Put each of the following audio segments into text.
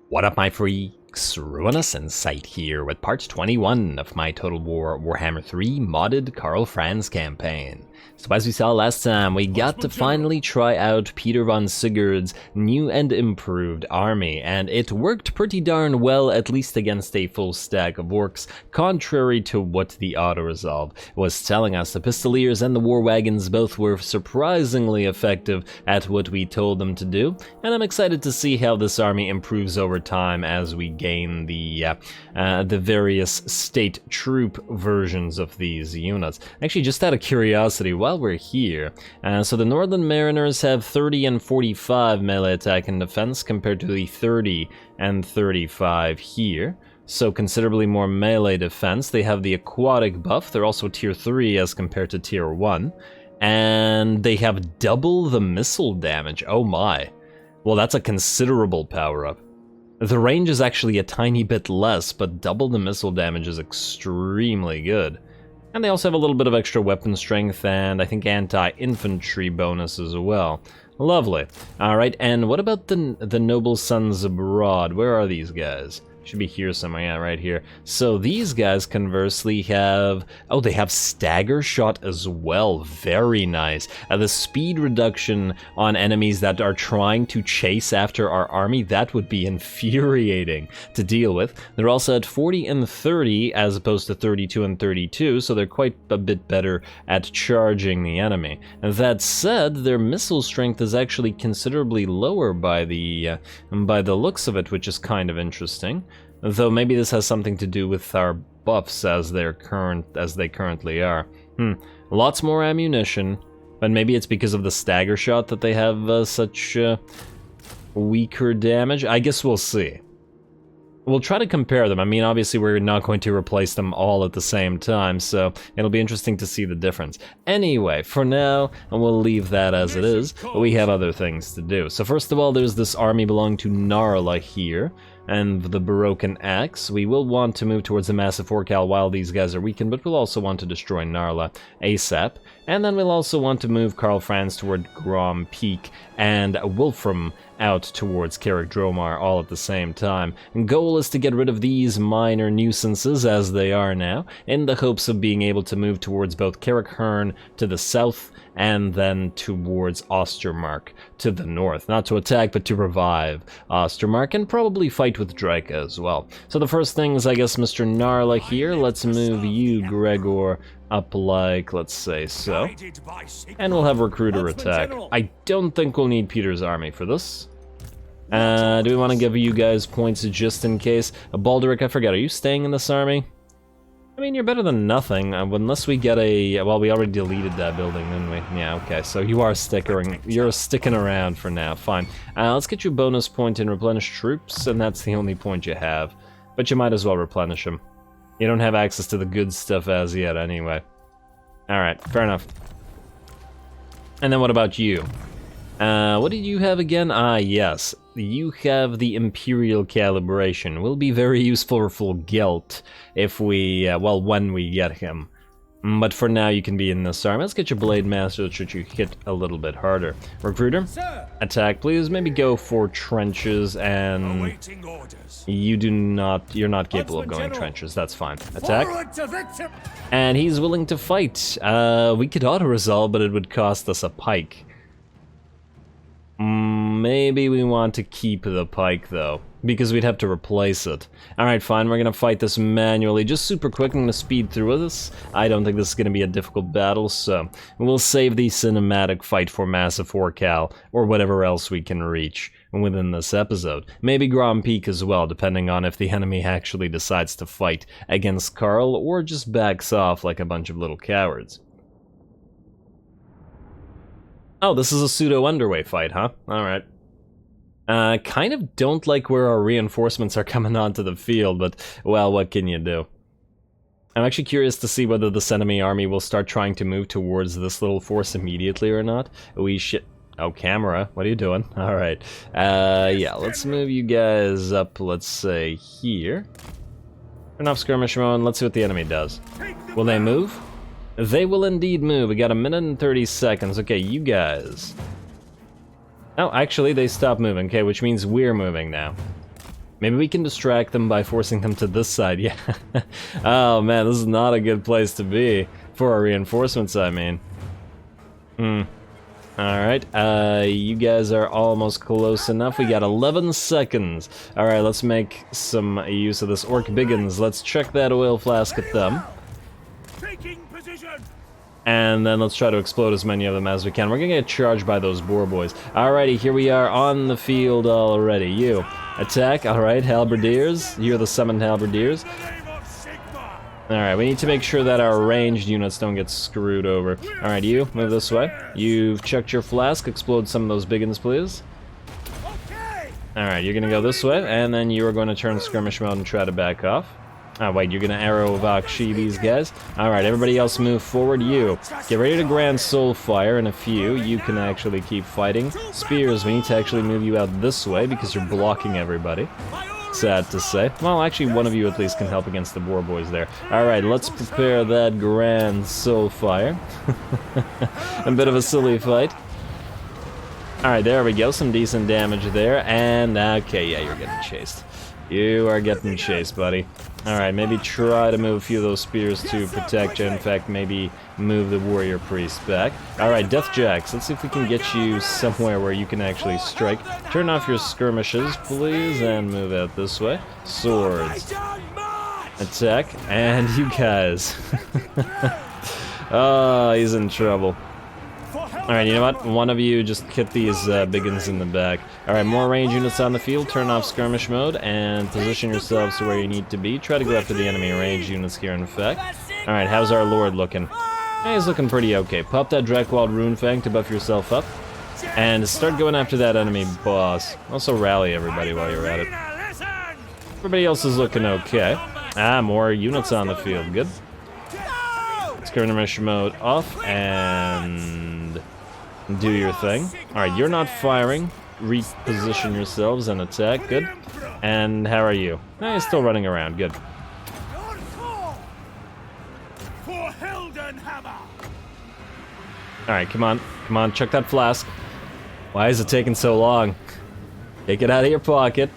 What up, my freaks? RuinousInsight here with part 21 of my Total Warhammer 3 modded Karl Franz campaign. So as we saw last time, we got to finally try out Peter von Sigurd's new and improved army, and it worked pretty darn well, at least against a full stack of orcs, contrary to what the auto-resolve was telling us. The Pistoliers and the War Wagons both were surprisingly effective at what we told them to do, and I'm excited to see how this army improves over time as we gain the various state troop versions of these units. Actually, just out of curiosity, while we're here, so the Northern Mariners have 30 and 45 melee attack and defense compared to the 30 and 35 here. So considerably more melee defense. They have the aquatic buff. They're also tier 3 as compared to tier 1. And they have double the missile damage. Oh my. Well, that's a considerable power-up. The range is actually a tiny bit less, but double the missile damage is extremely good. And they also have a little bit of extra weapon strength and I think anti-infantry bonus as well. Lovely. Alright, and what about the Noble Sons Abroad? Where are these guys? Should be here somewhere, yeah, right here. So these guys conversely have, oh, they have stagger shot as well. Very nice. The speed reduction on enemies that are trying to chase after our army, that would be infuriating to deal with. They're also at 40 and 30 as opposed to 32 and 32, so they're quite a bit better at charging the enemy. That said, their missile strength is actually considerably lower by the looks of it, which is kind of interesting. Though maybe this has something to do with our buffs as they currently are. Lots more ammunition, but maybe it's because of the stagger shot that they have such weaker damage. I guess we'll see. We'll try to compare them. I mean, obviously we're not going to replace them all at the same time, so it'll be interesting to see the difference. Anyway, for now, we'll leave that as it is, but we have other things to do. So first of all, there's this army belonging to Narla here, and the Broken Axe. We will want to move towards the Massive Orcal while these guys are weakened, but we'll also want to destroy Narla ASAP. And then we'll also want to move Karl Franz toward Grom Peak and Wolfram out towards Carrick Dromar all at the same time. And goal is to get rid of these minor nuisances as they are now, in the hopes of being able to move towards both Carrick Herne to the south and then towards Ostermark to the north. Not to attack, but to revive Ostermark and probably fight with Draika as well. So the first thing is, I guess, Mr. Narla here. Let's move you, Gregor, up like, let's say so. And we'll have Recruiter attack. I don't think we'll need Peter's army for this. Do we want to give you guys points just in case? Baldric, I forget, are you staying in this army? I mean, you're better than nothing, unless we get a... Well, we already deleted that building, didn't we? Yeah, okay, so you are sticking around for now, fine. Let's get you a bonus point in replenish troops, and that's the only point you have. But you might as well replenish them. You don't have access to the good stuff as yet, anyway. Alright, fair enough. And then what about you? What did you have again? Ah, yes. You have the Imperial Calibration. Will be very useful for Gelt if we, well, when we get him. But for now, you can be in this arm. Let's get your Blade Master so you hit a little bit harder. Recruiter, attack, please. Maybe go for trenches, and you're not capable of going trenches. That's fine. Attack. And he's willing to fight. We could auto-resolve, but it would cost us a pike. Maybe we want to keep the pike though, because we'd have to replace it. Alright, fine, we're gonna fight this manually, just super quick. I'm gonna speed through this. I don't think this is gonna be a difficult battle, so we'll save the cinematic fight for Massive Orcal, or whatever else we can reach within this episode. Maybe Grom Peak as well, depending on if the enemy actually decides to fight against Karl, or just backs off like a bunch of little cowards. Oh, this is a pseudo-underway fight, huh? Alright. Kind of don't like where our reinforcements are coming onto the field, but, well, what can you do? I'm actually curious to see whether this enemy army will start trying to move towards this little force immediately or not. Oh, camera, what are you doing? Alright. Yeah, let's move you guys up, let's say, here. Turn off skirmish mode, let's see what the enemy does. Will they move? They will indeed move. We got 1 minute and 30 seconds. Okay, you guys. Oh, actually, they stopped moving. Okay, which means we're moving now. Maybe we can distract them by forcing them to this side, yeah. Oh man, this is not a good place to be. For our reinforcements, I mean. Alright, you guys are almost close enough. We got 11 seconds. Alright, let's make some use of this orc biggins. Let's check that oil flask at them. And then let's try to explode as many of them as we can. We're gonna get charged by those boar boys. Alrighty, here we are on the field already. You, attack, alright, halberdiers. You're the summoned halberdiers. Alright, we need to make sure that our ranged units don't get screwed over. Alright, you, move this way. You've checked your flask, explode some of those biggins, please. Alright, you're gonna go this way, and then you are going to turn skirmish mode and try to back off. Oh wait, you're gonna arrow Vakshi these guys. Alright, everybody else move forward. You, get ready to Grand Soul Fire in a few. You can actually keep fighting. Spears, we need to actually move you out this way because you're blocking everybody. Sad to say. Well, actually, one of you at least can help against the boar boys there. Alright, let's prepare that Grand Soul Fire. A bit of a silly fight. Alright, there we go. Some decent damage there. And, okay, yeah, you're getting chased. You are getting chased, buddy. Alright, maybe try to move a few of those spears to protect you. In fact, maybe move the warrior priest back. Alright, Death Jacks, let's see if we can get you somewhere where you can actually strike. Turn off your skirmishes, please, and move out this way. Swords. Attack. And you guys. Oh, he's in trouble. Alright, you know what? One of you just hit these biggins in the back. Alright, more range units on the field. Turn off skirmish mode and position yourselves to where you need to be. Try to go after the enemy range units here, in fact. Alright, how's our lord looking? Hey, he's looking pretty okay. Pop that Drakewald Runefang to buff yourself up. And start going after that enemy boss. Also rally everybody while you're at it. Everybody else is looking okay. Ah, more units on the field. Good. Skirmish mode off and do your thing. Alright, you're not firing. Reposition yourselves and attack. Good. And how are you? Eh, you're still running around. Good. Alright, come on. Come on, check that flask. Why is it taking so long? Take it out of your pocket.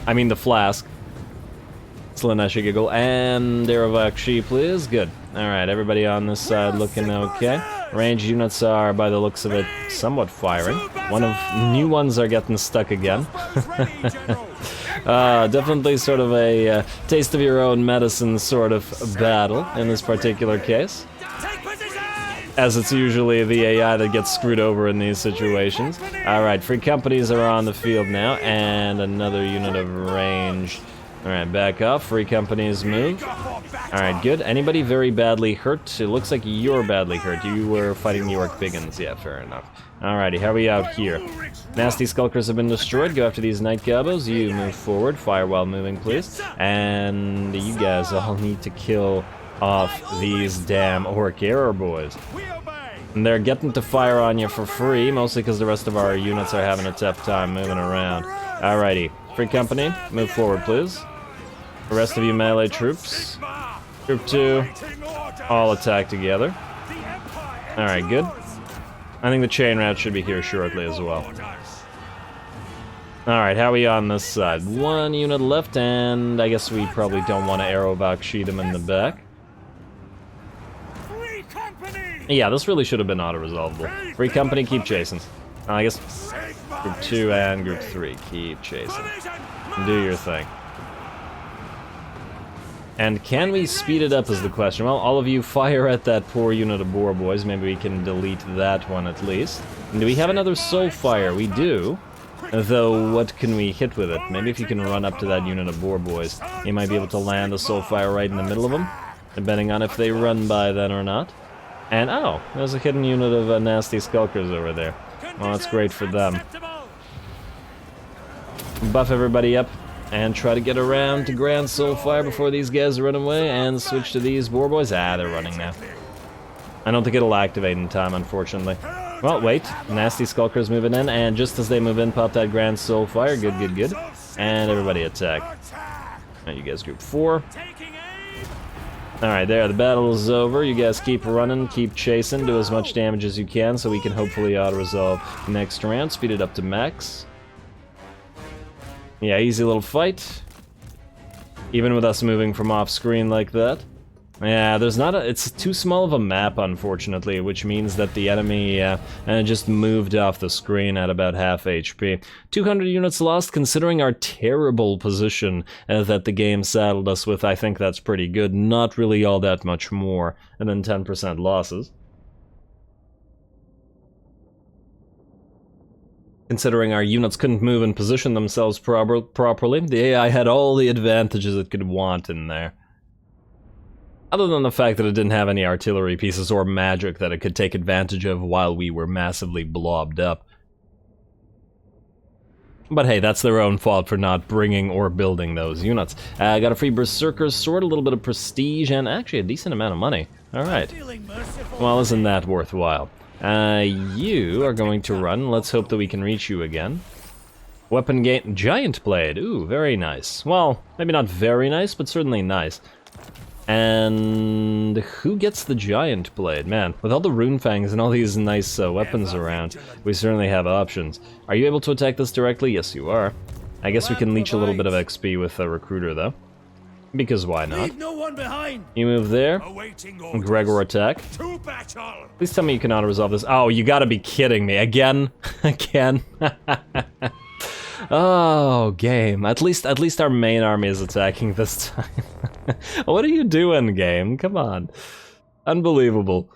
I mean the flask. Slaneshi giggle. And Deravakshi, please. Good. Alright, everybody on this side looking okay. Ranged units are, by the looks of it, somewhat firing. New ones are getting stuck again. Definitely sort of a taste of your own medicine sort of battle in this particular case. As it's usually the AI that gets screwed over in these situations. Alright, free companies are on the field now, and another unit of range. Alright, back off. Free companies move. Alright, good. Anybody very badly hurt? It looks like you're badly hurt. You were fighting the orc biggins. Yeah, fair enough. Alrighty, how are we out here? Nasty Skulkers have been destroyed. Go after these Night Gobos. You move forward. Fire while moving, please. And you guys all need to kill off these damn orc error boys. And they're getting to fire on you for free, mostly because the rest of our units are having a tough time moving around. Alrighty, free company, move forward, please. The rest of you melee troops. Group 2, all attack together. Alright, good. I think the chain route should be here shortly as well. Alright, how are we on this side? One unit left, and I guess we probably don't want to arrow Vakshi them in the back. Yeah, this really should have been auto-resolvable. Free company, keep chasing. I guess group 2 and group 3, keep chasing. Do your thing. And can we speed it up is the question. Well, all of you fire at that poor unit of boar boys. Maybe we can delete that one at least. And do we have another soul fire? We do. Though, what can we hit with it? Maybe if you can run up to that unit of boar boys, you might be able to land a soul fire right in the middle of them. Depending on if they run by then or not. And, oh, there's a hidden unit of nasty skulkers over there. Well, that's great for them. Buff everybody up. And try to get around to Grand Soulfire before these guys run away and switch to these boar boys. Ah, they're running now. I don't think it'll activate in time, unfortunately. Well, wait. Nasty Skulkers moving in, and just as they move in, pop that Grand Soulfire. Good, good, good. And everybody attack. Alright, you guys group 4. Alright, there, the battle is over. You guys keep running, keep chasing, do as much damage as you can so we can hopefully auto-resolve next round. Speed it up to max. Yeah, easy little fight. Even with us moving from off screen like that. Yeah, there's not a... It's too small of a map, unfortunately, which means that the enemy just moved off the screen at about half HP. 200 units lost, considering our terrible position that the game saddled us with. I think that's pretty good. Not really all that much more than 10% losses. Considering our units couldn't move and position themselves properly, the AI had all the advantages it could want in there. Other than the fact that it didn't have any artillery pieces or magic that it could take advantage of while we were massively blobbed up. But hey, that's their own fault for not bringing or building those units. I got a free Berserker's Sword, a little bit of prestige, and actually a decent amount of money. Alright. Well, isn't that worthwhile? You are going to run. Let's hope that we can reach you again. Weapon gain... Giant Blade. Ooh, very nice. Well, maybe not very nice, but certainly nice. And who gets the Giant Blade? Man, with all the rune fangs and all these nice weapons around, we certainly have options. Are you able to attack this directly? Yes, you are. I guess we can leech a little bit of XP with a Recruiter, though. Because why not? You move there. Gregor attack. Please tell me you can auto-resolve this. Oh, you gotta be kidding me. Again? Again? Oh, game. At least our main army is attacking this time. What are you doing, game? Come on. Unbelievable.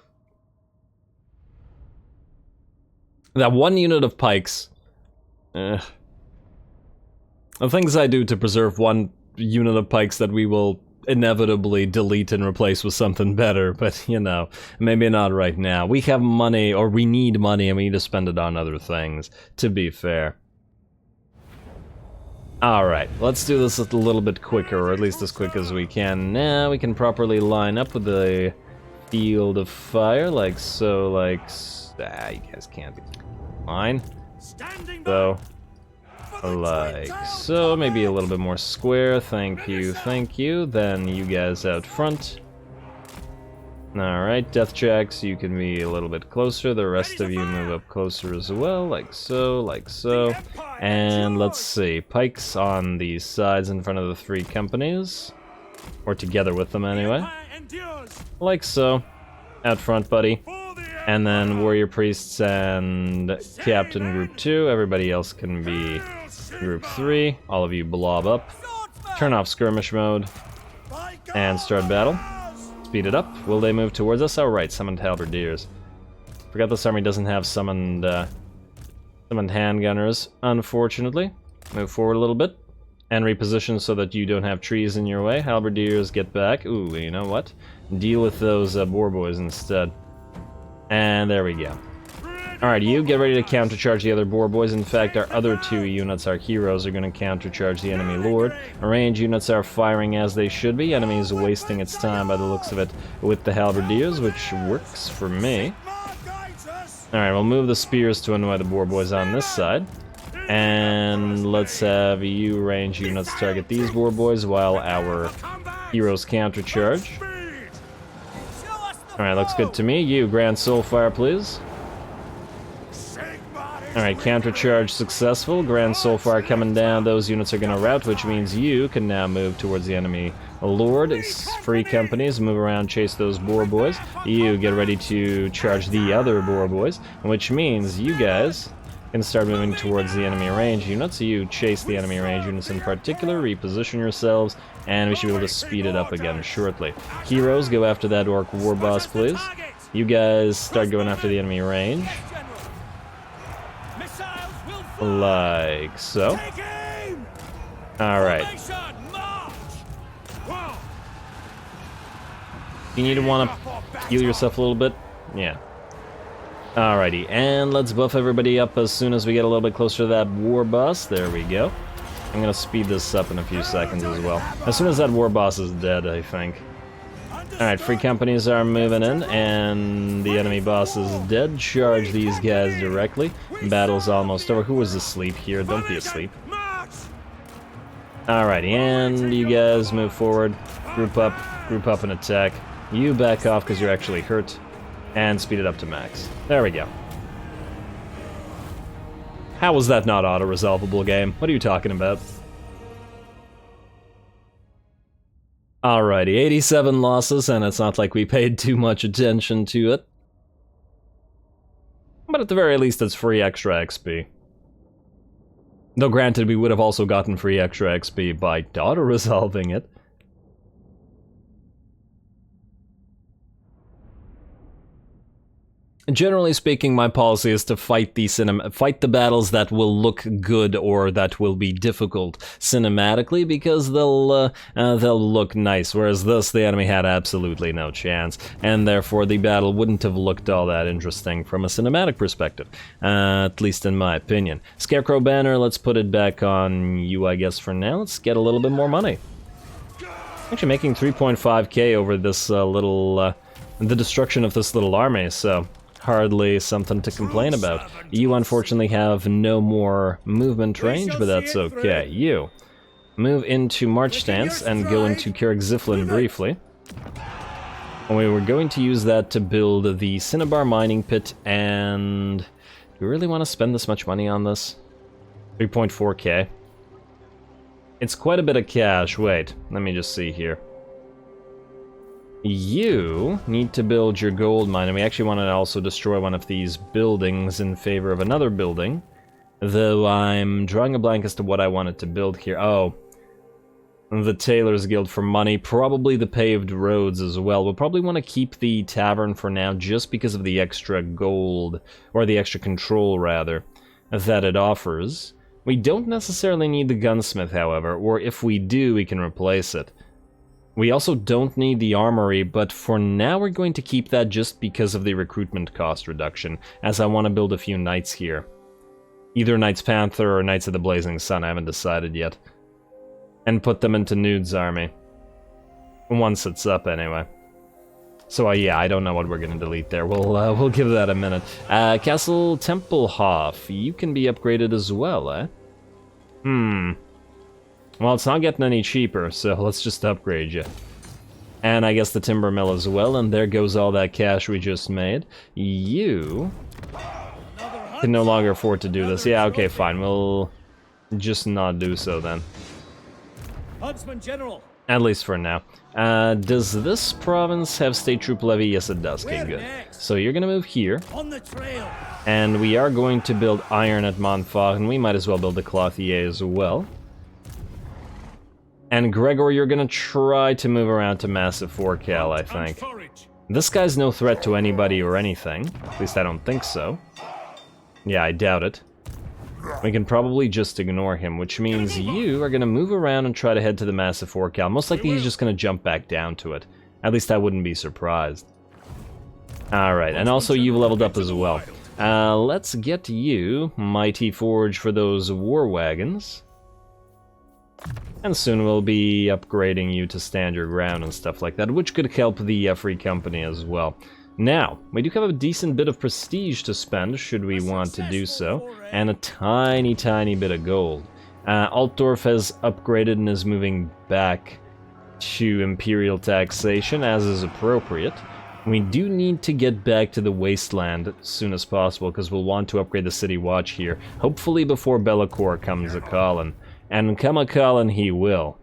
That one unit of pikes. The things I do to preserve one unit of pikes that we will inevitably delete and replace with something better, but you know, maybe not right now. We have money, or we need money, and we need to spend it on other things, to be fair. Alright, let's do this a little bit quicker, or at least as quick as we can. Now we can properly line up with the field of fire, like so, like... you guys can't be... Fine. So, like so, maybe a little bit more square, thank you, then you guys out front. Alright, Death Jacks, you can be a little bit closer, the rest of you move up closer as well, like so, and let's see, pikes on the sides in front of the three companies, or together with them anyway, like so, out front buddy, and then Warrior Priests and Captain Group 2, everybody else can be Group 3, all of you blob up, turn off skirmish mode, and start battle. Speed it up. Will they move towards us? Oh, right, summoned halberdiers. Forgot this army doesn't have summoned handgunners, unfortunately. Move forward a little bit. And reposition so that you don't have trees in your way. Halberdiers, get back. Ooh, you know what? Deal with those boar boys instead. And there we go. Alright, you get ready to countercharge the other boar boys. In fact, our other two units, our heroes, are going to countercharge the enemy lord. Our range units are firing as they should be. Enemy is wasting its time by the looks of it with the halberdiers, which works for me. Alright, we'll move the spears to annoy the boar boys on this side. And let's have you range units target these boar boys while our heroes countercharge. Alright, looks good to me. You, Grand Soulfire, please. Alright, countercharge successful. Grand Soulfire coming down. Those units are going to rout, which means you can now move towards the enemy lord. Free companies, move around, chase those boar boys. You get ready to charge the other boar boys, which means you guys can start moving towards the enemy range units. You chase the enemy range units in particular, reposition yourselves, and we should be able to speed it up again shortly. Heroes, go after that orc war boss, please. You guys start going after the enemy range. Like so. Alright. You need to want to heal yourself a little bit? Yeah. Alrighty, and let's buff everybody up as soon as we get a little bit closer to that war boss. There we go. I'm gonna speed this up in a few seconds as well. As soon as that war boss is dead, I think. Alright, free companies are moving in, and the enemy boss is dead. Charge these guys directly. Battle's almost over. Who was asleep here? Don't be asleep. Alrighty, and you guys move forward. Group up and attack. You back off because you're actually hurt. And speed it up to max. There we go. How was that not auto-resolvable, game? What are you talking about? Alrighty, 87 losses, and it's not like we paid too much attention to it. But at the very least, it's free extra XP. Though granted, we would have also gotten free extra XP by auto-resolving it. Generally speaking, my policy is to fight the battles that will look good or that will be difficult cinematically, because they'll look nice. Whereas this, the enemy had absolutely no chance, and therefore the battle wouldn't have looked all that interesting from a cinematic perspective, at least in my opinion. Scarecrow banner, let's put it back on you, I guess, for now. Let's get a little bit more money. Actually, making 3.5k over this the destruction of this little army, so. Hardly something to complain about. You unfortunately have no more movement range, but that's okay. You move into March Stance and go into Kyrgyzstan briefly. We were going to use that to build the Cinnabar mining pit, and do we really want to spend this much money on this? 3.4k. It's quite a bit of cash. Wait, let me just see here. You need to build your gold mine, and we actually want to also destroy one of these buildings in favor of another building. Though I'm drawing a blank as to what I wanted to build here. Oh, the Tailor's Guild for money, probably the paved roads as well. We'll probably want to keep the tavern for now just because of the extra gold, or the extra control rather, that it offers. We don't necessarily need the gunsmith, however, or if we do, we can replace it. We also don't need the armory, but for now we're going to keep that just because of the recruitment cost reduction, as I want to build a few knights here. Either Knights Panther or Knights of the Blazing Sun, I haven't decided yet. And put them into Nude's army. Once it's up, anyway. So yeah, I don't know what we're going to delete there. We'll give that a minute. Castle Tempelhof, you can be upgraded as well, eh? Well, it's not getting any cheaper, so let's just upgrade you. And I guess the timber mill as well, and there goes all that cash we just made. You can no longer afford to do this. Yeah, okay, fine. We'll just not do so then. Huntsman General. At least for now. Does this province have state troop levy? Yes, it does. Okay, good. So you're gonna move here. On the trail. And we are going to build iron at Montfort, and we might as well build the Clothier as well. And Gregor, you're gonna try to move around to Massive 4cal, I think. This guy's no threat to anybody or anything. At least I don't think so. Yeah, I doubt it. We can probably just ignore him, which means you are gonna move around and try to head to the Massive 4cal. Most likely he's just gonna jump back down to it. At least I wouldn't be surprised. Alright, and also you've leveled up as well. Let's get you Mighty Forge for those war wagons. And soon we'll be upgrading you to stand your ground and stuff like that, which could help the Free Company as well. Now, we do have a decent bit of prestige to spend, should we want to do so, and a tiny, tiny bit of gold. Altdorf has upgraded and is moving back to Imperial taxation, as is appropriate. We do need to get back to the Wasteland as soon as possible, because we'll want to upgrade the City Watch here, hopefully before Be'lakor comes a-callin'. And come a-callin' he will.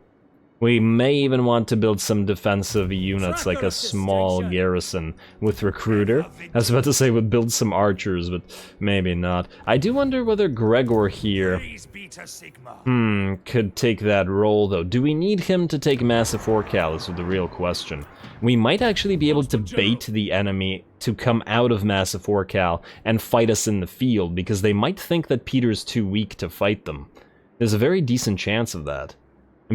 We may even want to build some defensive units, like a small garrison with Recruiter. I was about to say we'd build some archers, but maybe not. I do wonder whether Gregor here could take that role, though. Do we need him to take Massive 4cal is the real question. We might actually be able to bait the enemy to come out of Massive 4cal and fight us in the field, because they might think that Peter's too weak to fight them. There's a very decent chance of that.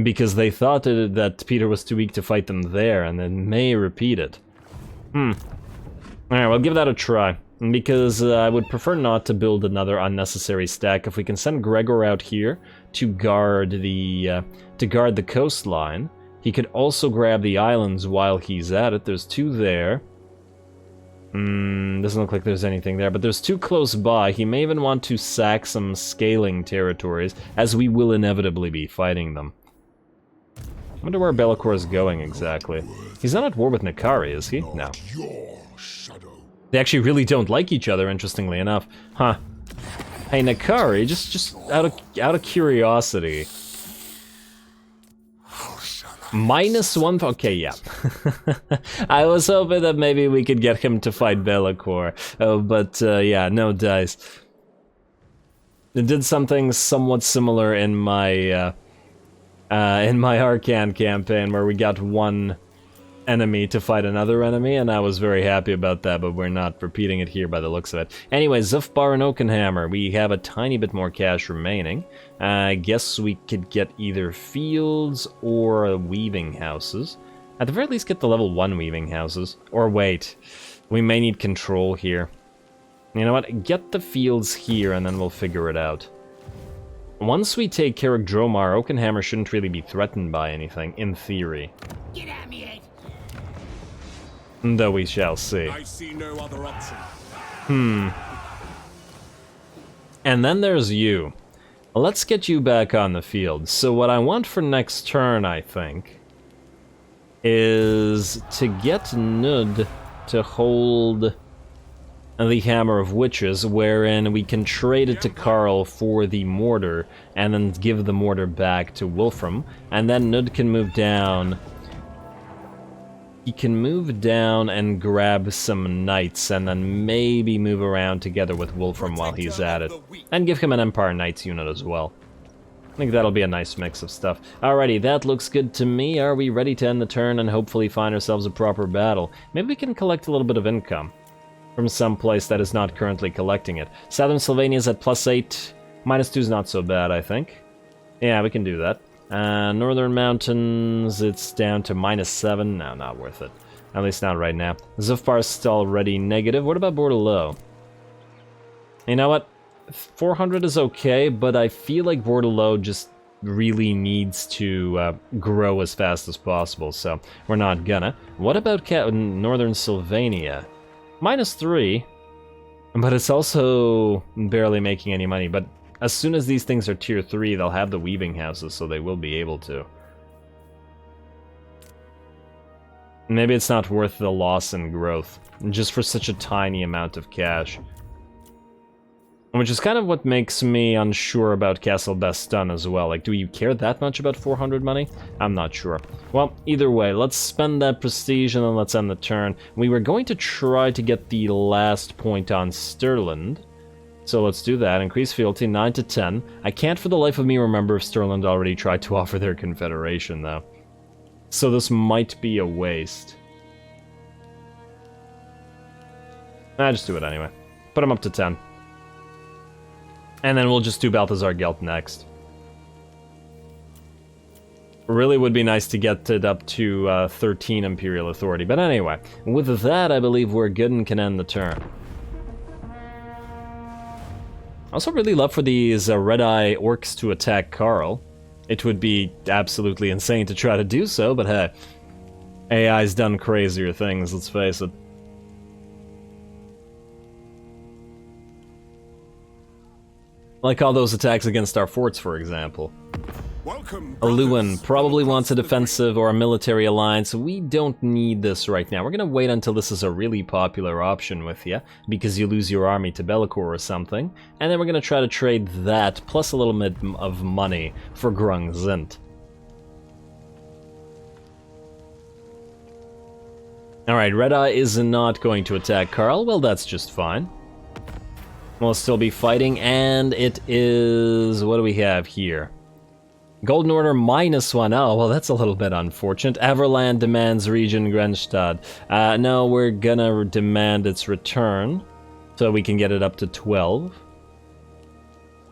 Because they thought that Peter was too weak to fight them there, and then may repeat it. Alright, we'll give that a try. Because I would prefer not to build another unnecessary stack. If we can send Gregor out here to guard the coastline, he could also grab the islands while he's at it. There's two there. Doesn't look like there's anything there, but there's two close by. He may even want to sack some scaling territories, as we will inevitably be fighting them. I wonder where Be'lakor is going exactly. He's not at war with Nakari, is he? No. They actually really don't like each other, interestingly enough. Huh. Hey, Nakari, just out of curiosity. -1. Okay, yeah. I was hoping that maybe we could get him to fight Bellicor, but yeah, no dice. It did something somewhat similar in my Arcan campaign, where we got one enemy to fight another enemy, and I was very happy about that, but we're not repeating it here by the looks of it. Anyway, Zufbar and Oakenhammer, we have a tiny bit more cash remaining. I guess we could get either fields or weaving houses. At the very least, get the level 1 weaving houses. Or wait, we may need control here. You know what, get the fields here and then we'll figure it out. Once we take Carrick Dromar, Oakenhammer shouldn't really be threatened by anything, in theory. Get at me, Ed. Though we shall see. I see no other option. And then there's you. Let's get you back on the field. So what I want for next turn, I think, is to get Nud to hold the Hammer of Witches, wherein we can trade it to Karl for the mortar, and then give the mortar back to Wolfram, and then Nud can move down. He can move down and grab some knights, and then maybe move around together with Wolfram while he's at it. And give him an Empire Knights unit as well. I think that'll be a nice mix of stuff. Alrighty, that looks good to me. Are we ready to end the turn and hopefully find ourselves a proper battle? Maybe we can collect a little bit of income from some place that is not currently collecting it. Southern Sylvania's at +8. -2 is not so bad, I think. Yeah, we can do that. Northern Mountains, it's down to -7. No, not worth it. At least not right now. Zufbar's still already negative. What about Bordelot? You know what? 400 is okay, but I feel like Bordelot just really needs to grow as fast as possible, so we're not gonna. What about Northern Sylvania? -3, but it's also barely making any money, but as soon as these things are tier 3, they'll have the weaving houses, so they will be able to. Maybe it's not worth the loss in growth, just for such a tiny amount of cash. Which is kind of what makes me unsure about Castle Baston as well. Like, do you care that much about 400 money? I'm not sure. Well, either way, let's spend that prestige and then let's end the turn. We were going to try to get the last point on Stirland. So let's do that. Increase fealty 9 to 10. I can't for the life of me remember if Stirland already tried to offer their confederation, though. So this might be a waste. Nah, just do it anyway. Put them up to 10. And then we'll just do Balthazar Gelt next. Really would be nice to get it up to 13 Imperial Authority. But anyway, with that, I believe we're good and can end the turn. I also really love for these red-eye orcs to attack Karl. It would be absolutely insane to try to do so, but hey, AI's done crazier things, let's face it. Like all those attacks against our forts, for example. Aluin probably wants a defensive or a military alliance. We don't need this right now. We're gonna wait until this is a really popular option with you, because you lose your army to Bellicor or something, and then we're gonna try to trade that, plus a little bit of money, for Grung Zint. Alright, Red Eye is not going to attack Karl. Well, that's just fine. We'll still be fighting, and it is... what do we have here? Golden Order -1. Oh, well, that's a little bit unfortunate. Everland demands Region Grenstad. No, we're gonna demand its return, so we can get it up to 12.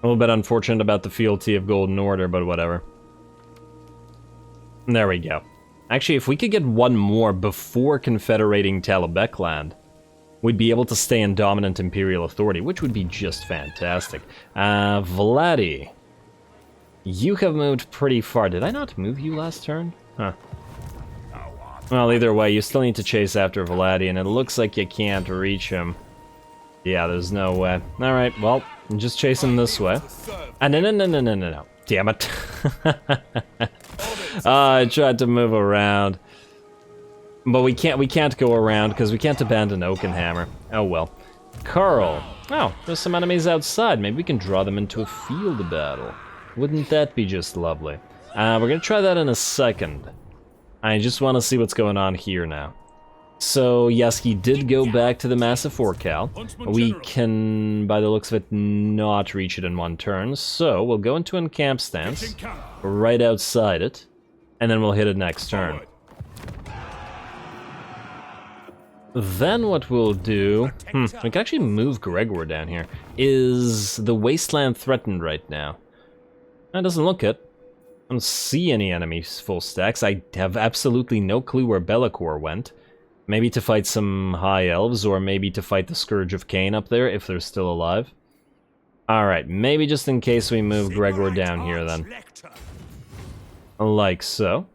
A little bit unfortunate about the fealty of Golden Order, but whatever. There we go. Actually, if we could get one more before confederating Talabekland, we'd be able to stay in dominant Imperial Authority, which would be just fantastic. Vladi. You have moved pretty far. Did I not move you last turn? Huh. Well, either way, you still need to chase after Vladi, and it looks like you can't reach him. Yeah, there's no way. Alright, well, just chase him this way. No. Damn it. I tried to move around. But we can't go around, because we can't abandon Oakenhammer. Oh well. Karl. Oh, there's some enemies outside. Maybe we can draw them into a field battle. Wouldn't that be just lovely? We're gonna try that in a second. I just want to see what's going on here now. So, yes, he did go back to the massive forecal. We can, by the looks of it, not reach it in one turn. So, we'll go into encamp stance, right outside it, and then we'll hit it next turn. Then what we'll do, we can actually move Gregor down here. Is the wasteland threatened right now? That doesn't look it. I don't see any enemies full stacks. I have absolutely no clue where Be'lakor went. Maybe to fight some high elves, or maybe to fight the Scourge of Cain up there, if they're still alive. Alright, maybe just in case we move Gregor down here then. Like so.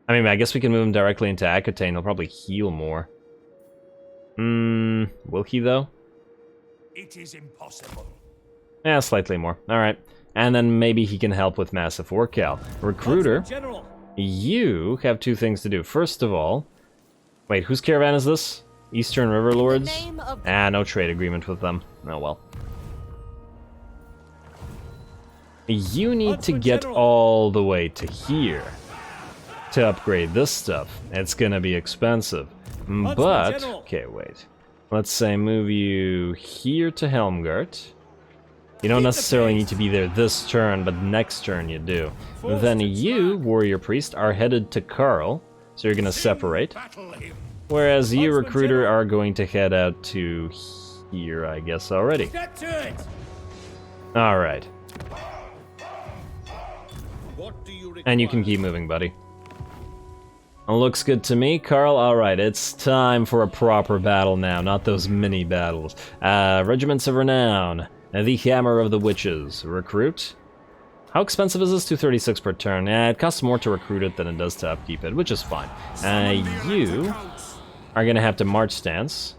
I mean, I guess we can move him directly into Aquitaine. He'll probably heal more. Will he though? It is impossible. Yeah, slightly more. Alright. And then maybe he can help with Massive Forecal. Recruiter, you have two things to do. First of all... Wait, whose caravan is this? Eastern River Lords? No trade agreement with them. Oh well. You need to get all the way to here to upgrade this stuff. It's gonna be expensive. But... Okay, wait. Let's say move you here to Helmgart. You don't necessarily need to be there this turn, but next turn you do. Then you, Warrior Priest, are headed to Karl, so you're gonna separate. Whereas you, Recruiter, are going to head out to here, I guess, already. Alright. And you can keep moving, buddy. Looks good to me, Karl. Alright, it's time for a proper battle now, not those mini battles. Regiments of Renown. The Hammer of the Witches. Recruit. How expensive is this? 236 per turn. It costs more to recruit it than it does to upkeep it, which is fine. You are going to have to march stance.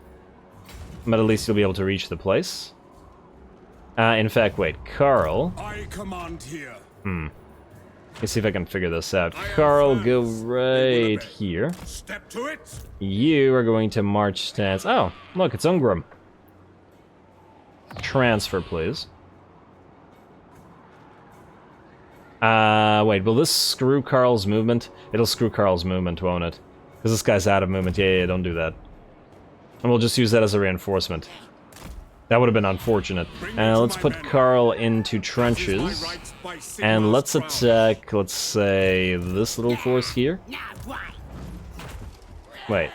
But at least you'll be able to reach the place. In fact, wait. Karl. I command here. Let's see if I can figure this out. Karl, go right here. Step to it. You are going to march stance. Oh, look, it's Ungrim. Transfer, please. Wait, will this screw Karl's movement? It'll screw Karl's movement, won't it? Because this guy's out of movement. Yeah, don't do that. And we'll just use that as a reinforcement. That would have been unfortunate. Let's put Karl into trenches. And let's attack, let's say, this little force here. Wait.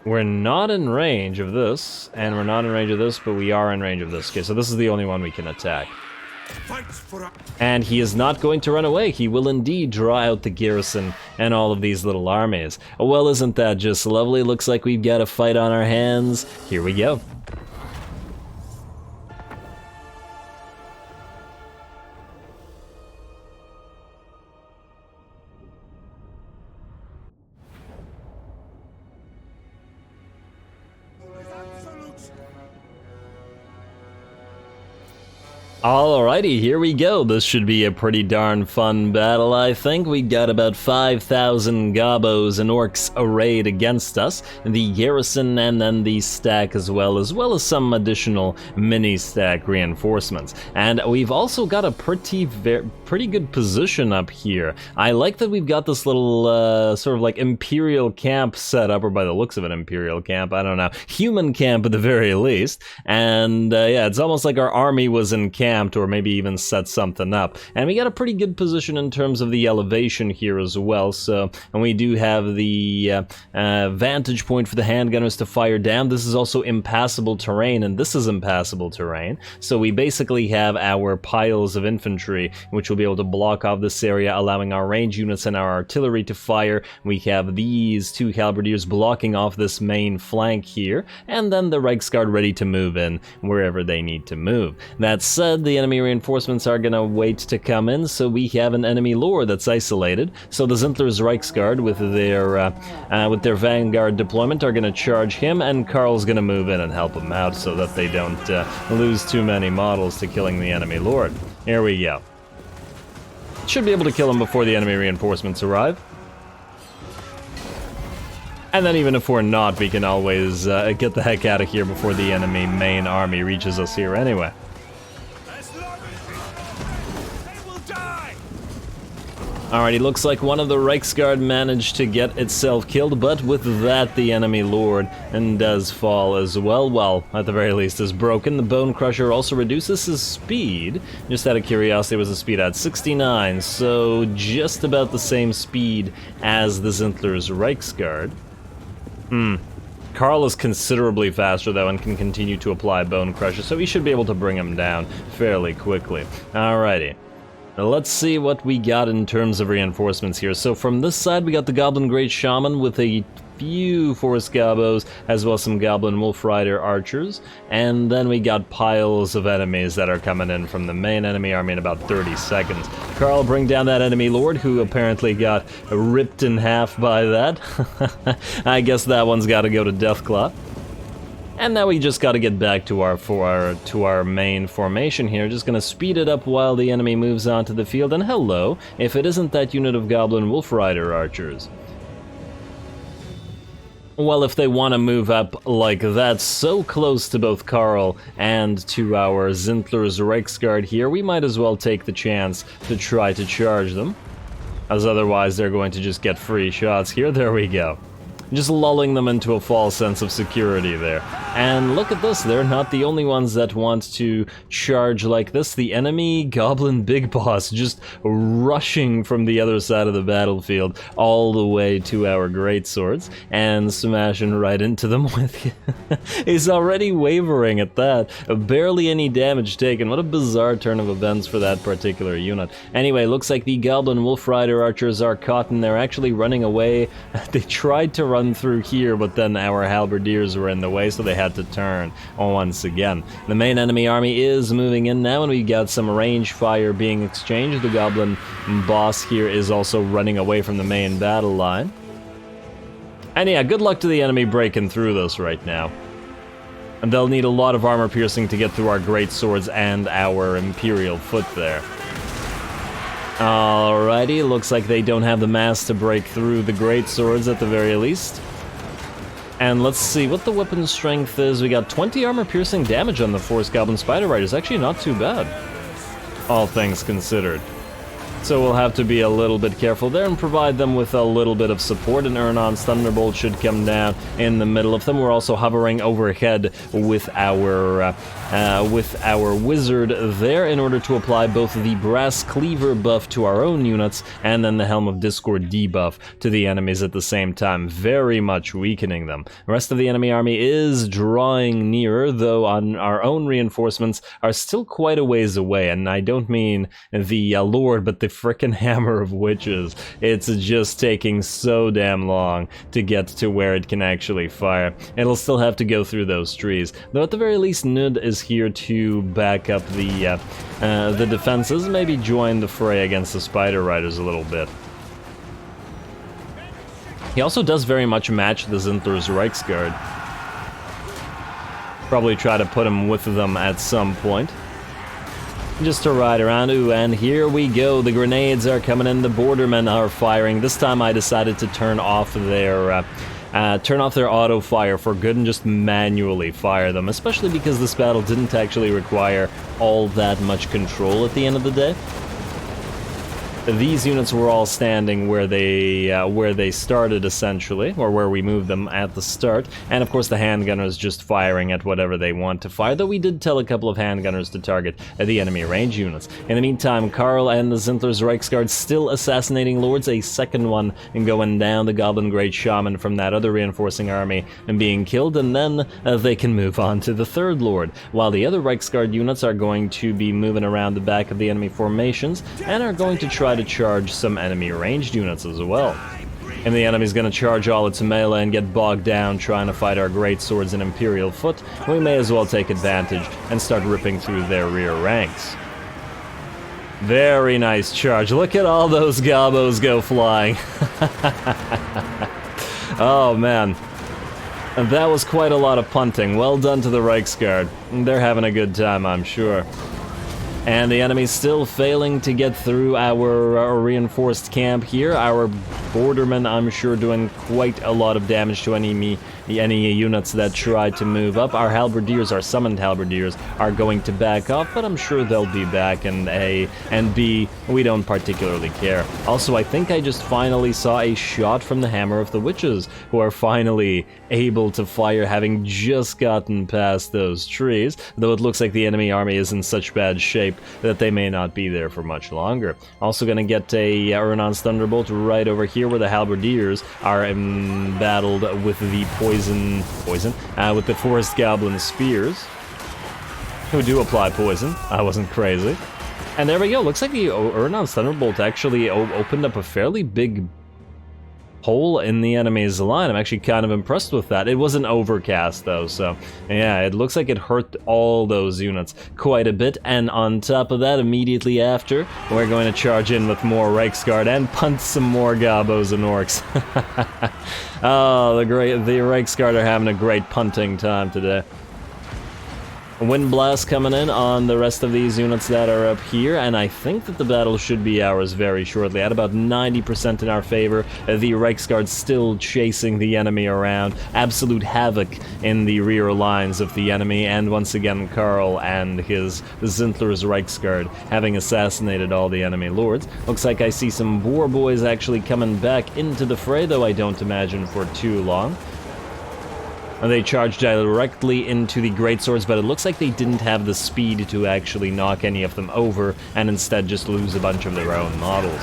We're not in range of this, and we're not in range of this, but we are in range of this. Okay, so this is the only one we can attack. And he is not going to run away. He will indeed draw out the garrison and all of these little armies. Well, isn't that just lovely? Looks like we've got a fight on our hands. Here we go. Alrighty, here we go. This should be a pretty darn fun battle, I think. We got about 5,000 gobos and orcs arrayed against us. The garrison and then the stack as well as some additional mini-stack reinforcements. And we've also got a pretty good position up here. I like that we've got this little sort of like Imperial camp set up, or by the looks of it, Imperial camp, I don't know. Human camp at the very least. And yeah, it's almost like our army was encamped, or maybe even set something up. And we got a pretty good position in terms of the elevation here as well. So, and we do have the vantage point for the handgunners to fire down. This is also impassable terrain, and this is impassable terrain. So we basically have our piles of infantry, which will be able to block off this area, allowing our range units and our artillery to fire. We have these two halberdiers blocking off this main flank here, and then the Reiksguard ready to move in wherever they need to move. That said, the enemy reinforcements are gonna wait to come in, so we have an enemy lord that's isolated. So the Zintler's Reiksguard with their vanguard deployment are gonna charge him, and Karl's gonna move in and help him out so that they don't lose too many models to killing the enemy lord. Here we go. Should be able to kill him before the enemy reinforcements arrive. And then even if we're not, we can always get the heck out of here before the enemy main army reaches us here anyway. Alrighty, looks like one of the Reiksguard managed to get itself killed, but with that the enemy lord and does fall as well. Well, at the very least is broken. The Bone Crusher also reduces his speed. Just out of curiosity, was the speed at 69, so just about the same speed as the Zintler's Reiksguard. Karl is considerably faster though and can continue to apply Bone Crusher, so he should be able to bring him down fairly quickly. Alrighty. Now let's see what we got in terms of reinforcements here. So from this side we got the Goblin Great Shaman with a few Forest Gobos, as well as some Goblin Wolf Rider archers, and then we got piles of enemies that are coming in from the main enemy army in about 30 seconds. Karl, bring down that enemy lord who apparently got ripped in half by that. I guess that one's got to go to Deathclaw. And now we just got to get back to our main formation here. Just gonna speed it up while the enemy moves onto the field. And hello, if it isn't that unit of Goblin Wolf Rider archers. Well, if they want to move up like that, so close to both Karl and to our Zintler's Reiksguard here, we might as well take the chance to try to charge them, as otherwise they're going to just get free shots here. There we go. Just lulling them into a false sense of security there. And look at this, they're not the only ones that want to charge like this. The enemy Goblin Big Boss just rushing from the other side of the battlefield all the way to our greatswords and smashing right into them with he's already wavering at that. Barely any damage taken. What a bizarre turn of events for that particular unit. Anyway, looks like the Goblin Wolf Rider archers are caught and they're actually running away. They tried to run through here, but then our halberdiers were in the way, so they had to turn once again. The main enemy army is moving in now, and we got some range fire being exchanged. The Goblin boss here is also running away from the main battle line. And yeah, good luck to the enemy breaking through this right now. And they'll need a lot of armor piercing to get through our great swords and our Imperial foot there. Alrighty, looks like they don't have the mass to break through the great swords at the very least. And let's see what the weapon strength is. We got 20 armor piercing damage on the Forest Goblin Spider Riders. Actually not too bad, all things considered. So we'll have to be a little bit careful there and provide them with a little bit of support, and Ernon's Thunderbolt should come down in the middle of them. We're also hovering overhead with our wizard there in order to apply both the Brass Cleaver buff to our own units and then the Helm of Discord debuff to the enemies at the same time, very much weakening them. The rest of the enemy army is drawing nearer, though on our own reinforcements are still quite a ways away, and I don't mean the Lord, but the frickin' Hammer of Witches. It's just taking so damn long to get to where it can actually fire. It'll still have to go through those trees, though at the very least Nud is here to back up the defenses, maybe join the fray against the Spider Riders a little bit. He also does very much match the Zintler's Reiksguard. Probably try to put him with them at some point, just to ride around. Ooh, and here we go. The grenades are coming in. The Bordermen are firing. This time I decided to turn off their auto fire for good and just manually fire them, especially because this battle didn't actually require all that much control at the end of the day. These units were all standing where they started, essentially, or where we moved them at the start, and of course the handgunners just firing at whatever they want to fire, though we did tell a couple of handgunners to target the enemy range units. In the meantime, Karl and the Zintler's Reiksguard still assassinating lords, a second one and going down, the Goblin Great Shaman from that other reinforcing army and being killed, and then they can move on to the third lord, while the other Reiksguard units are going to be moving around the back of the enemy formations and are going to try to charge some enemy ranged units as well. And the enemy's gonna charge all its melee and get bogged down trying to fight our great swords and Imperial foot. We may as well take advantage and start ripping through their rear ranks. Very nice charge. Look at all those gobos go flying. Oh man. And that was quite a lot of punting. Well done to the Reiksguard. They're having a good time, I'm sure. And the enemy's still failing to get through our reinforced camp here. Our Bordermen, I'm sure, doing quite a lot of damage to enemy any units that try to move up. Our halberdiers, our summoned halberdiers, are going to back off, but I'm sure they'll be back, and A, and B, we don't particularly care. Also, I think I just finally saw a shot from the Hammer of the Witches, who are finally able to fire, having just gotten past those trees, though it looks like the enemy army is in such bad shape that they may not be there for much longer. Also gonna get a Urnon's Thunderbolt right over here, where the halberdiers are embattled with the with the Forest Goblin Spears, who do apply poison. I wasn't crazy. And there we go. Looks like the Urnon's Thunderbolt actually opened up a fairly big hole in the enemy's line. I'm actually kind of impressed with that. It wasn't overcast though, so yeah, it looks like it hurt all those units quite a bit. And on top of that, immediately after, we're going to charge in with more Reiksguard and punt some more Gobos and Orcs. Oh, the Reiksguard are having a great punting time today. Wind Blast coming in on the rest of these units that are up here, and I think that the battle should be ours very shortly, at about 90% in our favor. The Reiksguard still chasing the enemy around, absolute havoc in the rear lines of the enemy, and once again Karl and his Zintler's Reiksguard having assassinated all the enemy lords. Looks like I see some Boar Boys actually coming back into the fray, though I don't imagine for too long. They charged directly into the greatswords, but it looks like they didn't have the speed to actually knock any of them over, and instead just lose a bunch of their own models.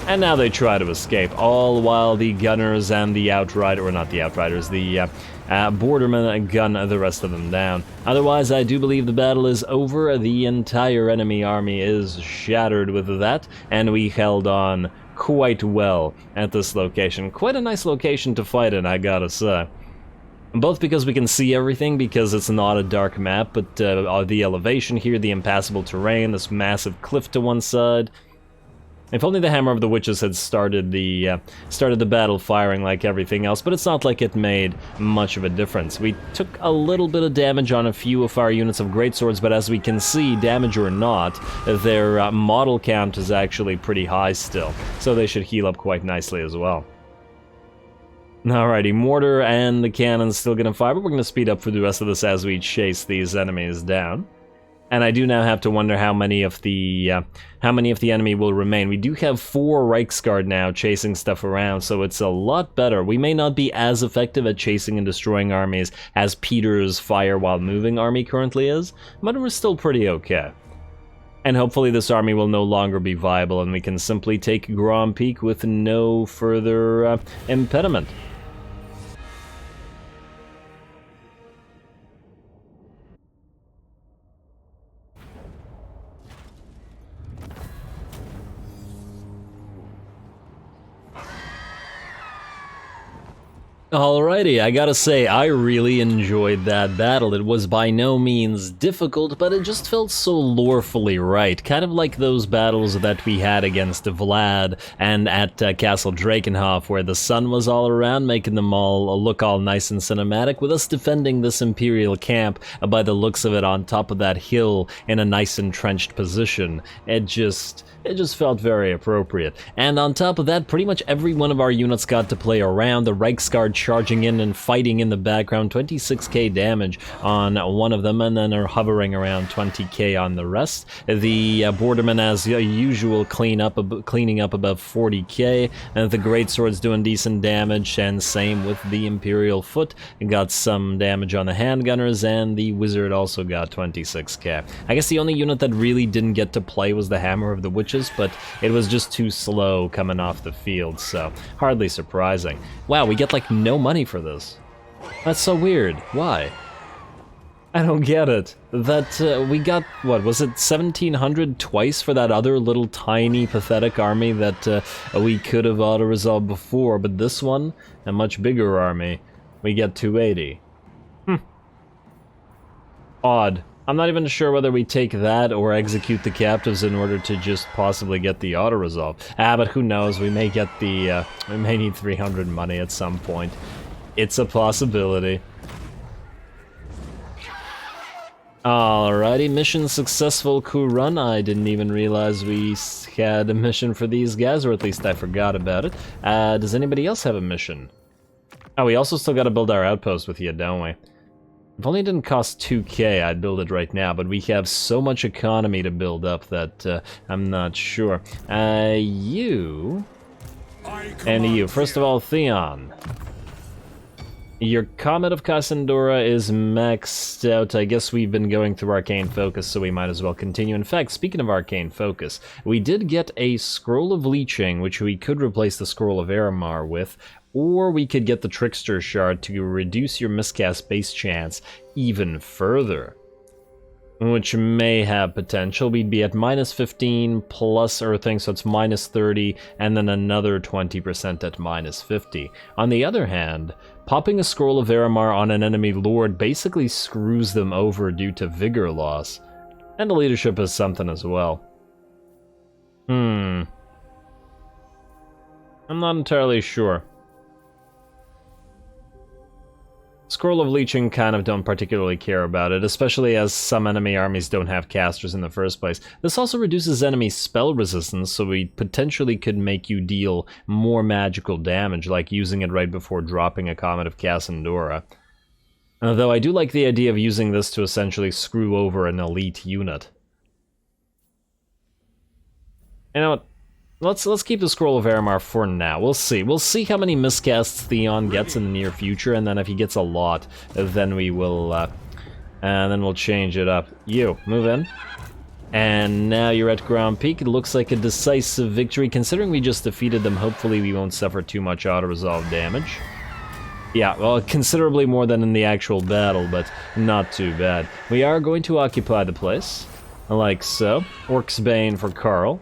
And now they try to escape, all while the gunners and the outrider, or not the outriders, the bordermen gun the rest of them down. Otherwise, I do believe the battle is over. The entire enemy army is shattered with that, and we held on quite well at this location. Quite a nice location to fight in, I gotta say. Both because we can see everything, because it's not a dark map, but the elevation here, the impassable terrain, this massive cliff to one side. If only the Hammer of the Witches had started the battle firing like everything else, but it's not like it made much of a difference. We took a little bit of damage on a few of our units of greatswords, but as we can see, damage or not, their model count is actually pretty high still, so they should heal up quite nicely as well. Alrighty, mortar and the cannon's still gonna fire, but we're gonna speed up for the rest of this as we chase these enemies down. And I do now have to wonder how many of the enemy will remain. We do have 4 Reiksguard now chasing stuff around, so it's a lot better. We may not be as effective at chasing and destroying armies as Peter's fire while moving army currently is, but we're still pretty okay. And hopefully this army will no longer be viable, and we can simply take Grand Peak with no further impediment. Alrighty, I gotta say, I really enjoyed that battle. It was by no means difficult, but it just felt so lorefully right. Kind of like those battles that we had against Vlad and at Castle Drakenhof, where the sun was all around, making them all look all nice and cinematic, with us defending this Imperial camp by the looks of it on top of that hill in a nice entrenched position. It just felt very appropriate. And on top of that, pretty much every one of our units got to play around. The Reiksguard charging in and fighting in the background, 26k damage on one of them, and then are hovering around 20k on the rest. The Bordermen, as usual, cleaning up above 40k, and the Greatsword's doing decent damage, and same with the Imperial Foot. Got some damage on the Handgunners, and the Wizard also got 26k. I guess the only unit that really didn't get to play was the Hammer of the Witches, but it was just too slow coming off the field, so hardly surprising. Wow, we get like no money for this. That's so weird. Why? I don't get it. That, we got, what, was it 1700 twice for that other little tiny pathetic army that we could have auto-resolved before, but this one, a much bigger army, we get 280. Odd. I'm not even sure whether we take that or execute the captives in order to just possibly get the auto-resolve. But who knows, we may get the, we may need 300 money at some point. It's a possibility. Alrighty, mission successful, coup run. I didn't even realize we had a mission for these guys, or at least I forgot about it. Does anybody else have a mission? Oh, we also still gotta build our outpost with you, don't we? If only it didn't cost 2k, I'd build it right now, but we have so much economy to build up that I'm not sure. You... And you. First of all, Theon. Your Comet of Cassandora is maxed out. I guess we've been going through Arcane Focus, so we might as well continue. In fact, speaking of Arcane Focus, we did get a Scroll of Leeching, which we could replace the Scroll of Aramar with, or we could get the Trickster Shard to reduce your miscast base chance even further, which may have potential. We'd be at minus 15 plus Earthing, so it's minus 30, and then another 20% at minus 50. On the other hand, popping a Scroll of Aramar on an enemy lord basically screws them over due to vigor loss. And the leadership is something as well. I'm not entirely sure. Scroll of Leeching kind of don't particularly care about it, especially as some enemy armies don't have casters in the first place. This also reduces enemy spell resistance, so we potentially could make you deal more magical damage, like using it right before dropping a Comet of Cassandora. Though I do like the idea of using this to essentially screw over an elite unit. You know what? Let's keep the Scroll of Aramar for now. We'll see. We'll see how many miscasts Theon gets in the near future, and then if he gets a lot, then we will, and then we'll change it up. You, move in. And now you're at Grand Peak. It looks like a decisive victory. Considering we just defeated them, hopefully we won't suffer too much auto-resolve damage. Yeah, well, considerably more than in the actual battle, but not too bad. We are going to occupy the place, like so. Orc's Bane for Karl.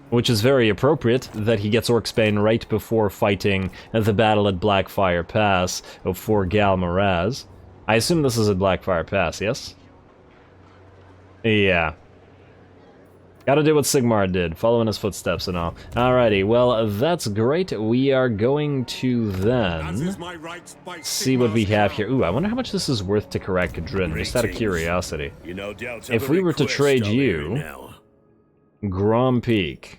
Which is very appropriate that he gets Orc's Bane right before fighting the battle at Blackfire Pass for Gal Moraz. I assume this is at Blackfire Pass, yes? Yeah. Gotta do what Sigmar did, follow in his footsteps and all. Alrighty, well, that's great. We are going to then see what we have here. Ooh, I wonder how much this is worth to Karak-Kadrin, just out of curiosity. If we were to trade you... Grand Peak.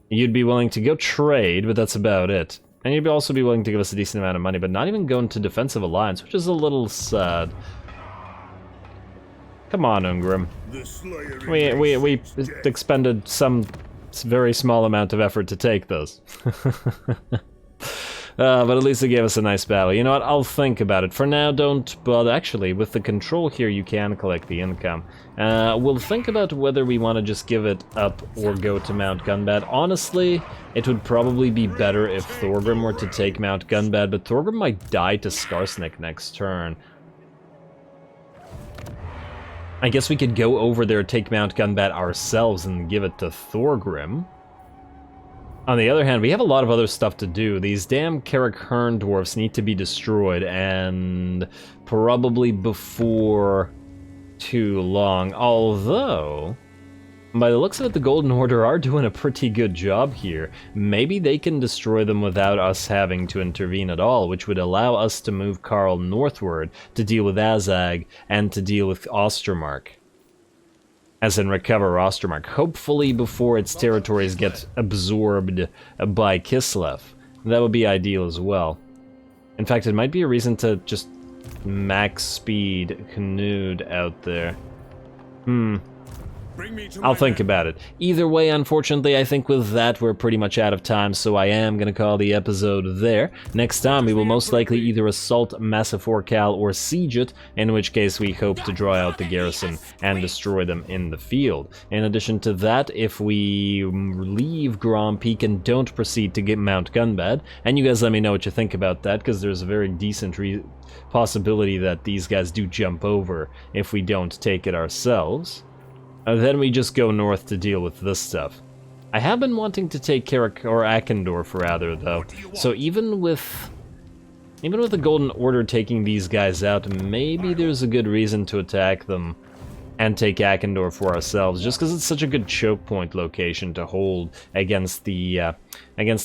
You'd be willing to go trade, but that's about it. And you'd also be willing to give us a decent amount of money, but not even go into Defensive Alliance, which is a little sad. Come on, Ungrim. We expended some very small amount of effort to take those. But at least it gave us a nice battle. You know what, I'll think about it. For now, don't bother. Actually, with the control here, you can collect the income. We'll think about whether we want to just give it up or go to Mount Gunbad. Honestly, it would probably be better if Thorgrim were to take Mount Gunbad, but Thorgrim might die to Skarsnik next turn. I guess we could go over there, take Mount Gunbad ourselves, and give it to Thorgrim. On the other hand, we have a lot of other stuff to do. These damn Carrick Hearn dwarfs need to be destroyed, and probably before too long. Although, by the looks of it, the Golden Order are doing a pretty good job here. Maybe they can destroy them without us having to intervene at all, which would allow us to move Karl northward to deal with Azag and to deal with Ostermark. As in recover Ostermark, hopefully before its territories get absorbed by Kislev. That would be ideal as well. In fact, it might be a reason to just max speed Knud out there. I'll think about it. Either way, unfortunately, I think with that we're pretty much out of time, so I am going to call the episode there. Next time we will most likely either assault Massive Orcal or siege it, in which case we hope to draw out the garrison and destroy them in the field. In addition to that, if we leave Grand Peak and don't proceed to get Mount Gunbad, and you guys let me know what you think about that, because there's a very decent possibility that these guys do jump over if we don't take it ourselves. Then we just go north to deal with this stuff. I have been wanting to take Carrick or Akendorf rather, though. So even with the Golden Order taking these guys out, maybe there's a good reason to attack them and take Akendorf for ourselves, just because it's such a good choke point location to hold against the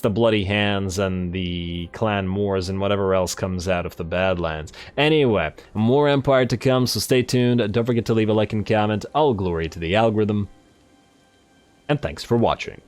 Bloody Hands and the Clan Moors and whatever else comes out of the Badlands. Anyway, more Empire to come, so stay tuned. Don't forget to leave a like and comment. All glory to the algorithm. And thanks for watching.